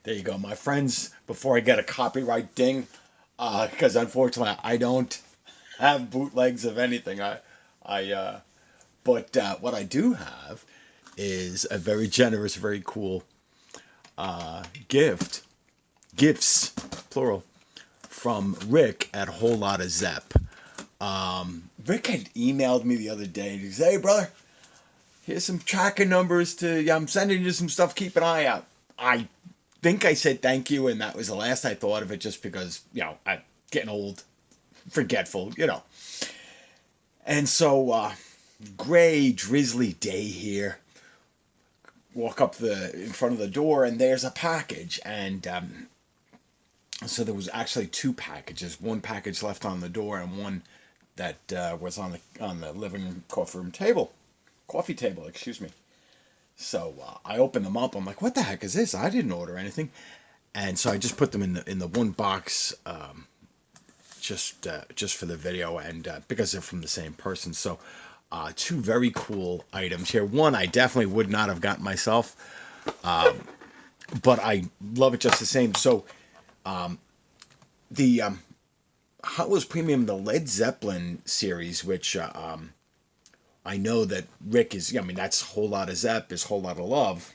There you go, my friends. Before I get a copyright ding, because unfortunately I don't have bootlegs of anything. But what I do have is a very generous, very cool gift, gifts, plural, from Rick at WholelotaZep. Rick had emailed me the other day and he said, "Hey, brother, here's some tracking numbers to. Yeah, I'm sending you some stuff. Keep an eye out." I think I said thank you, and that was the last I thought of it, just because I'm getting old, forgetful, And so, gray, drizzly day here. Walk up in front of the door, and there's a package, and so there was actually two packages. One package left on the door, and one that was on the living coffee table. Excuse me. So I opened them up. I'm like, "What the heck is this? I didn't order anything." And so I just put them in the one box, just for the video, and because they're from the same person. So two very cool items here. One I definitely would not have gotten myself, but I love it just the same. So the Hot Wheels Premium, the Led Zeppelin series, which I know that Rick is. I mean, that's Whole Lotta Zep is Whole Lotta Love.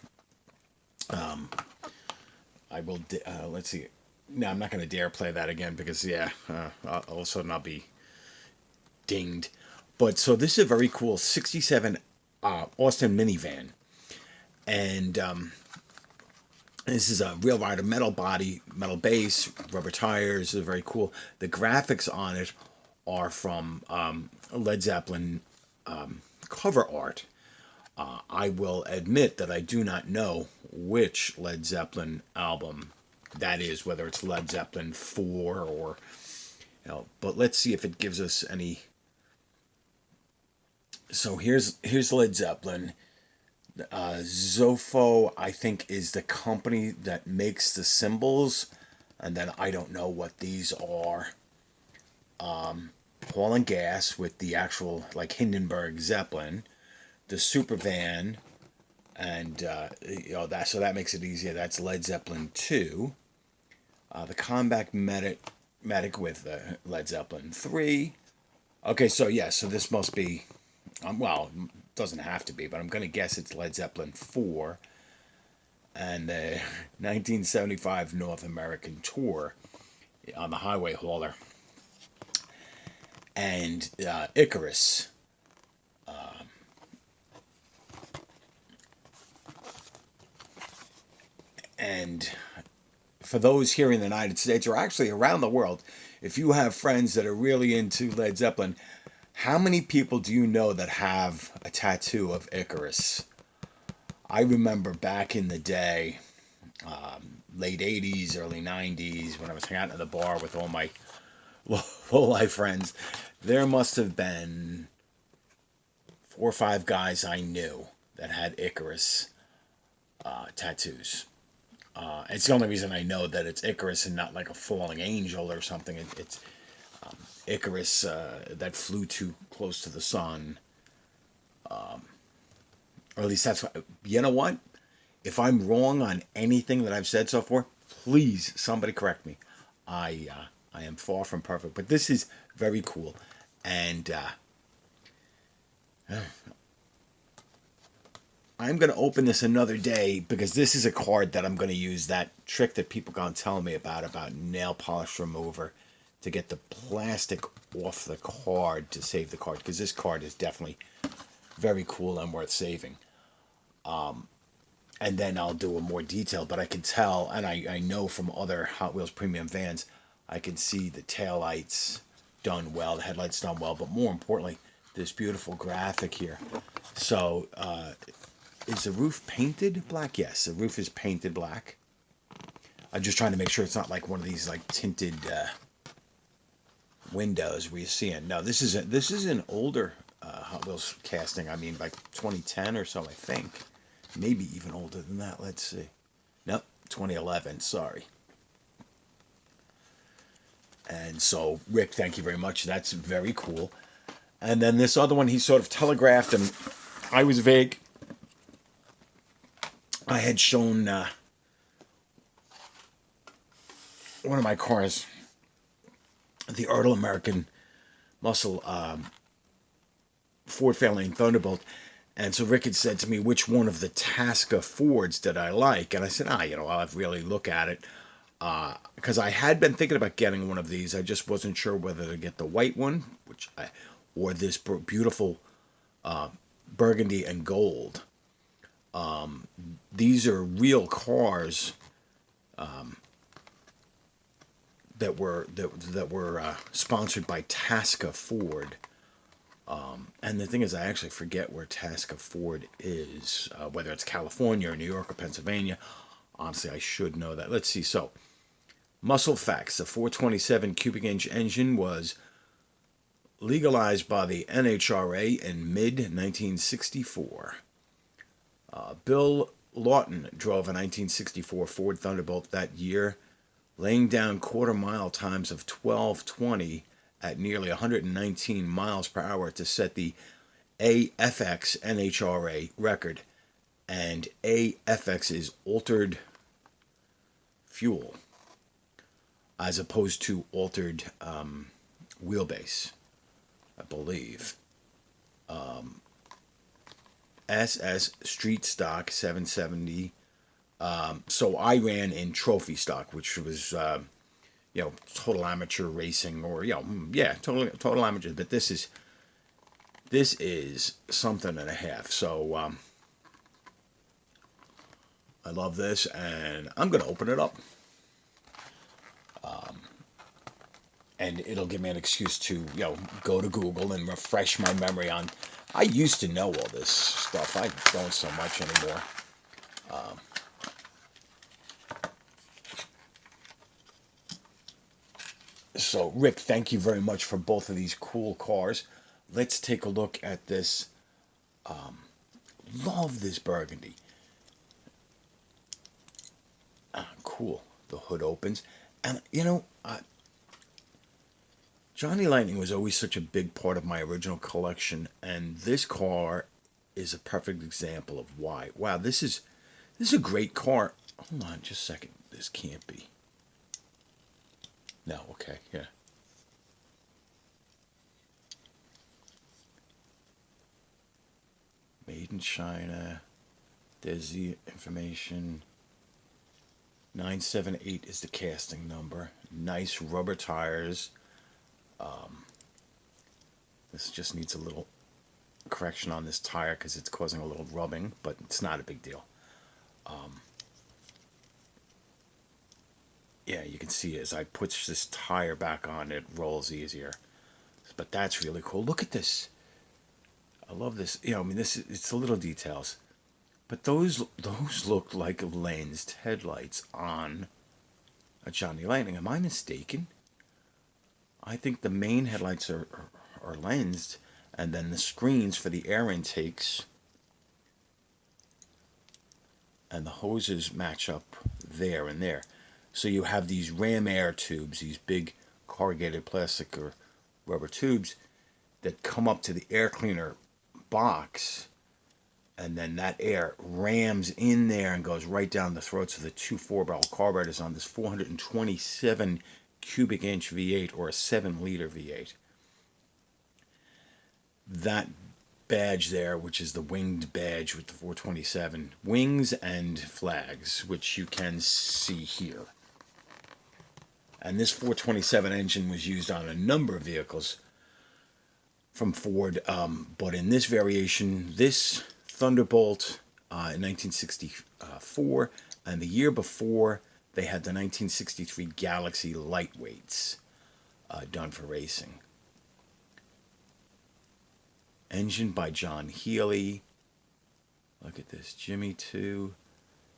I will. Let's see. No, I'm not going to dare play that again because all of a sudden I'll be dinged. But so this is a very cool '67 Austin minivan, and this is a real rider, metal body, metal base, rubber tires. They're very cool. The graphics on it are from Led Zeppelin cover art. I will admit that I do not know which Led Zeppelin album that is, whether it's Led Zeppelin 4 or, but let's see if it gives us any. So here's Led Zeppelin. Zofo, I think, is the company that makes the cymbals, and then I don't know what these are. Paul and Gas with the actual like Hindenburg Zeppelin, the Supervan, and that makes it easier. That's Led Zeppelin 2. The Combat Medic with Led Zeppelin 3. Okay, so this must be, well, it doesn't have to be, but I'm going to guess it's Led Zeppelin 4. And the 1975 North American tour on the Highway Hauler. And Icarus. And for those here in the United States, or actually around the world, if you have friends that are really into Led Zeppelin, how many people do you know that have a tattoo of Icarus? I remember back in the day, late 80s, early 90s, when I was hanging out at the bar with all my low-life friends, there must have been 4 or 5 guys I knew that had Icarus tattoos. It's the only reason I know that it's Icarus and not like a falling angel or something. It's Icarus that flew too close to the sun. Or at least that's what. You know what? If I'm wrong on anything that I've said so far, please somebody correct me. I am far from perfect, but this is very cool, and I'm going to open this another day because this is a card that I'm going to use that trick that people gonna tell me about nail polish remover to get the plastic off the card to save the card, because this card is definitely very cool and worth saving. And then I'll do a more detail, but I can tell, and I know from other Hot Wheels Premium vans, I can see the taillights done well, the headlights done well, but more importantly, this beautiful graphic here. So, is the roof painted black? Yes, the roof is painted black. I'm just trying to make sure it's not like one of these like tinted windows we see in. No, this is an older Hot Wheels casting. I mean, like 2010 or so, I think. Maybe even older than that. Let's see. Nope, 2011. Sorry. And so, Rick, thank you very much. That's very cool. And then this other one, he sort of telegraphed, and I was vague. I had shown one of my cars, the Earl American Muscle Ford Fairlane Thunderbolt. And so Rick had said to me, which one of the Tasca Fords did I like? And I said, I'll have to really look at it. Because I had been thinking about getting one of these. I just wasn't sure whether to get the white one, or this beautiful burgundy and gold. These are real cars that were sponsored by Tasca Ford. And the thing is, I actually forget where Tasca Ford is, whether it's California or New York or Pennsylvania. Honestly, I should know that. Let's see. So, muscle facts: the 427 cubic inch engine was legalized by the NHRA in mid 1964. Bill Lawton drove a 1964 Ford Thunderbolt that year, laying down quarter-mile times of 12:20 at nearly 119 miles per hour to set the AFX NHRA record. And AFX is altered fuel, as opposed to altered wheelbase, I believe. SS Street Stock 770. So I ran in trophy stock, which was total amateur racing, or total amateur. But this is something and a half. So I love this, and I'm gonna open it up, and it'll give me an excuse to go to Google and refresh my memory on. I used to know all this stuff. I don't so much anymore. So, Rick, thank you very much for both of these cool cars. Let's take a look at this. Love this burgundy. Cool. The hood opens. And, Johnny Lightning was always such a big part of my original collection. And this car is a perfect example of why. Wow, this is a great car. Hold on just a second. This can't be. No, okay, yeah. Made in China. There's the information. 978 is the casting number. Nice rubber tires. This just needs a little correction on this tire because it's causing a little rubbing, but it's not a big deal. Yeah, you can see as I push this tire back on, it rolls easier. But that's really cool. Look at this. I love this. It's the little details. But those look like lensed headlights on a Johnny Lightning. Am I mistaken? I think the main headlights are lensed, and then the screens for the air intakes and the hoses match up there and there. So you have these ram air tubes, these big corrugated plastic or rubber tubes that come up to the air cleaner box, and then that air rams in there and goes right down the throats of the two 4-barrel carburetors on this 427 cubic inch V8 or a 7-liter V8. That badge there, which is the winged badge with the 427 wings and flags, which you can see here. And this 427 engine was used on a number of vehicles from Ford, but in this variation, this Thunderbolt in 1964, and the year before, they had the 1963 Galaxy Lightweights done for racing. Engine by John Healy. Look at this. Jimmy 2.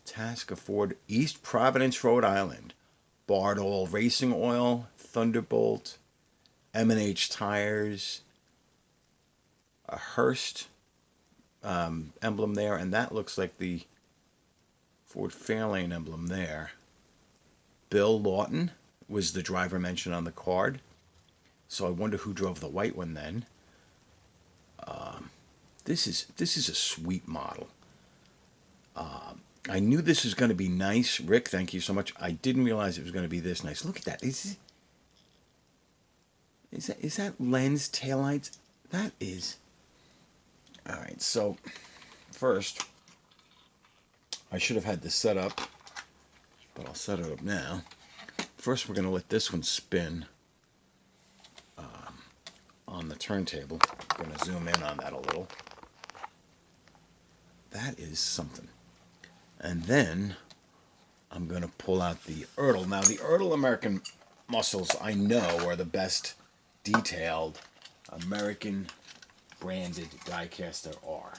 Tasca Ford, East Providence, Rhode Island. Bardol Racing Oil, Thunderbolt, M&H Tires, a Hearst emblem there, and that looks like the Ford Fairlane emblem there. Bill Lawton was the driver mentioned on the card, so I wonder who drove the white one then. This is a sweet model. I knew this was going to be nice. Rick, thank you so much. I didn't realize it was going to be this nice. Look at that. Is that lens taillights? That is. All right, so first, I should have had this set up, but I'll set it up now. First, we're going to let this one spin on the turntable. I'm going to zoom in on that a little. That is something. And then I'm going to pull out the Ertl. Now, the Ertl American muscles, I know, are the best detailed American branded die-cast there are.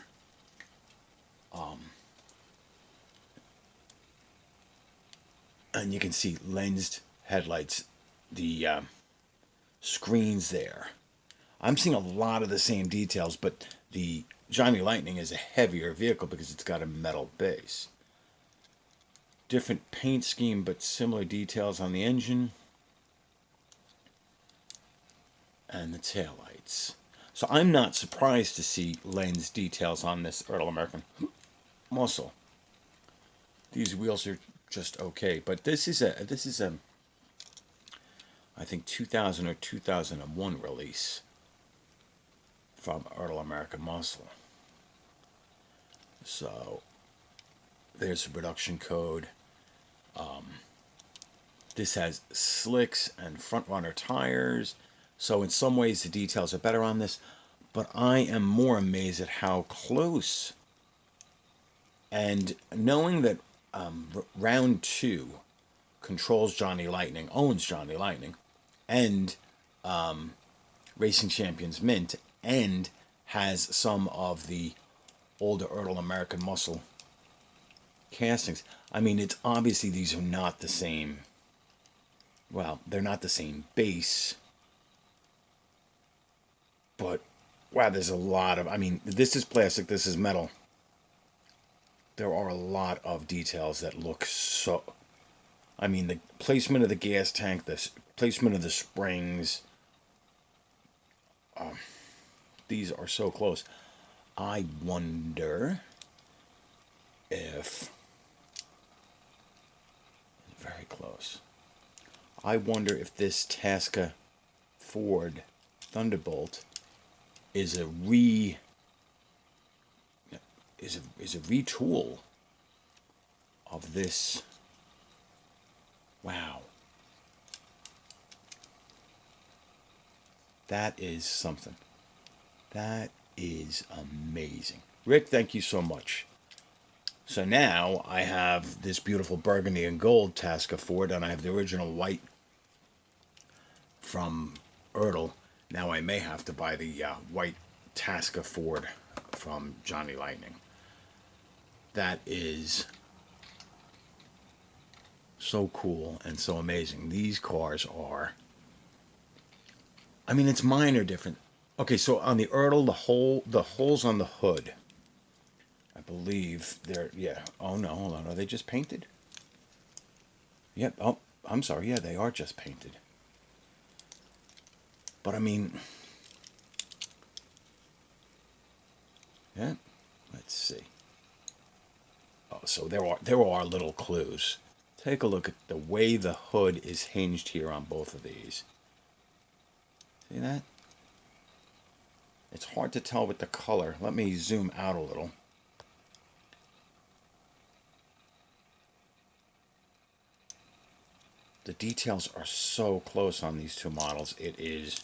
And you can see lensed headlights, the screens there. I'm seeing a lot of the same details, but the Johnny Lightning is a heavier vehicle because it's got a metal base. Different paint scheme, but similar details on the engine and the taillights. So I'm not surprised to see lens details on this Ertl American muscle. These wheels are just okay, but this is a I think 2000 or 2001 release from Ertl American Muscle. So there's a production code. This has slicks and front runner tires. So in some ways the details are better on this, but I am more amazed at how close. And knowing that round 2 controls Johnny Lightning, owns Johnny Lightning, and Racing Champions Mint, and has some of the older Ertl American Muscle castings. I mean, it's obviously these are not the same. Well, they're not the same base, but wow, there's a lot of. I mean, this is plastic. This is metal. There are a lot of details that look so. I mean, the placement of the gas tank, the placement of the springs. These are so close. I wonder if. Very close. I wonder if this Tasca Ford Thunderbolt is a retool of this. Wow. That is something. That is amazing. Rick, thank you so much. So now I have this beautiful burgundy and gold Tasca Ford, and I have the original white from Ertl. Now I may have to buy the white Tasca Ford from Johnny Lightning. That is so cool and so amazing. These cars are. I mean, it's minor different. Okay, so on the Ertl, the holes on the hood, I believe they're, yeah. Oh no, hold on. Are they just painted? Yep. Oh, I'm sorry. Yeah, they are just painted. But I mean, yeah. Let's see. Oh, so there are little clues. Take a look at the way the hood is hinged here on both of these. See that? It's hard to tell with the color. Let me zoom out a little. The details are so close on these two models. It is.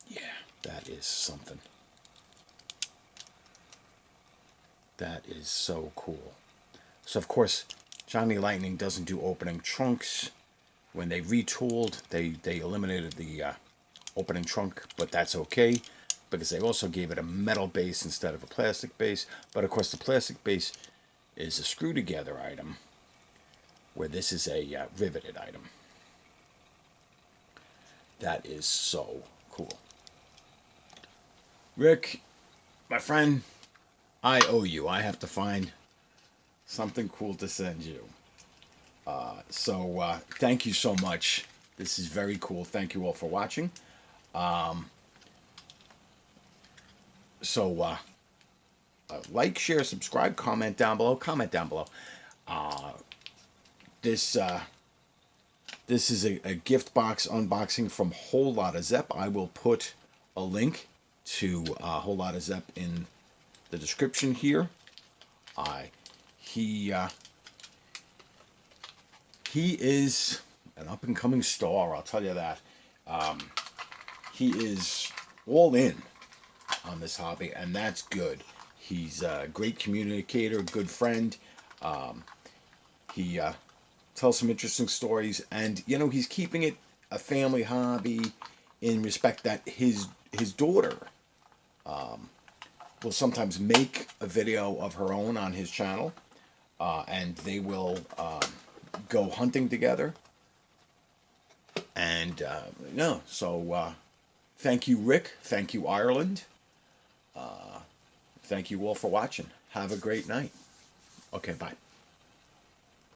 Yeah, that is something. That is so cool. So, of course, Johnny Lightning doesn't do opening trunks. When they retooled, they eliminated the opening trunk, but that's okay because they also gave it a metal base instead of a plastic base. But of course, the plastic base is a screw together item, where this is a riveted item. That is so cool. Rick, my friend, I owe you. I have to find something cool to send you. So thank you so much. This is very cool. Thank you all for watching. like, share, subscribe, comment down below. Comment down below. This this is a gift box unboxing from WholelotaZep. I will put a link to WholelotaZep in the description here. He is an up and coming star. I'll tell you that. He is all in on this hobby, and that's good. He's a great communicator, good friend. He tells some interesting stories, and he's keeping it a family hobby in respect that his daughter will sometimes make a video of her own on his channel, and they will go hunting together. And thank you, Rick. Thank you, Ireland. Thank you all for watching. Have a great night. Okay, bye.